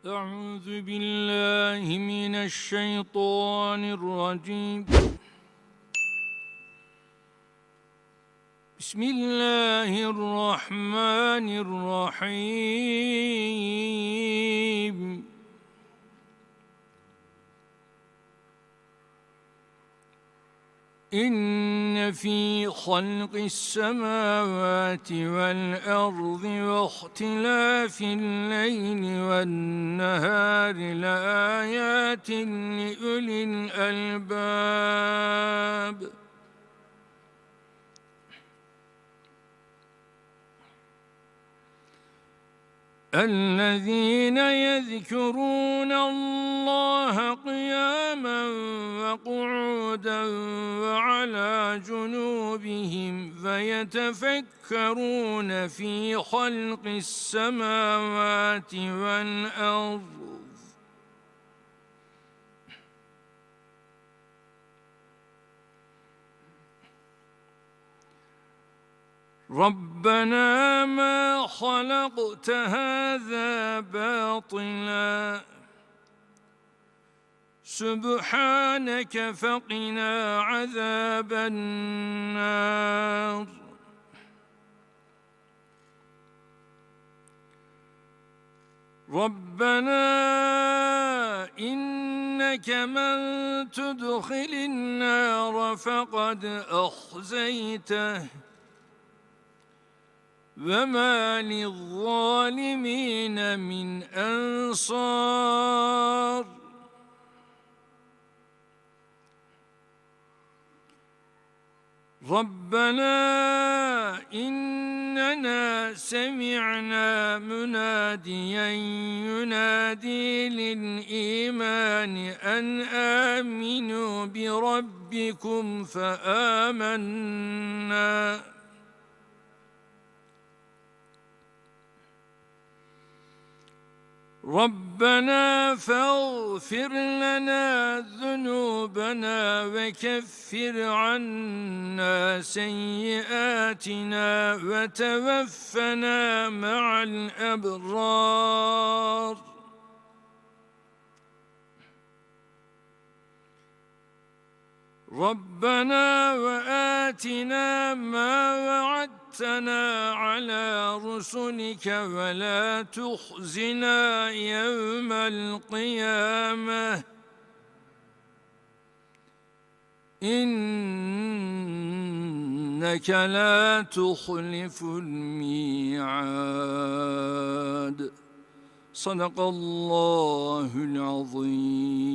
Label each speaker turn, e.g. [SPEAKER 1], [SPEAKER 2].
[SPEAKER 1] أعوذ بالله من الشيطان الرجيم. بسم الله الرحمن الرحيم. إن في خلق السماوات والأرض واختلاف الليل والنهار لآيات لأولي الألباب. الذين يذكرون الله قياما وقعودا وعلى جنوبهم فيتفكرون في خلق السماوات والأرض ربنا ما خلقت هذا باطلا سبحانك فقنا عذاب النار. ربنا إنك من تدخل النار فقد أخزيته وما للظالمين من أنصار. ربنا إننا سمعنا مناديا ينادي للإيمان أن آمنوا بربكم فآمنا. ربنا فاغفر لنا ذنوبنا وكفر عنا سيئاتنا وتوفنا مع الأبرار. ربنا وآتنا ما وعدتنا على رسلك ولا تخزنا يوم القيامة إنك لا تخلف الميعاد. صدق الله العظيم.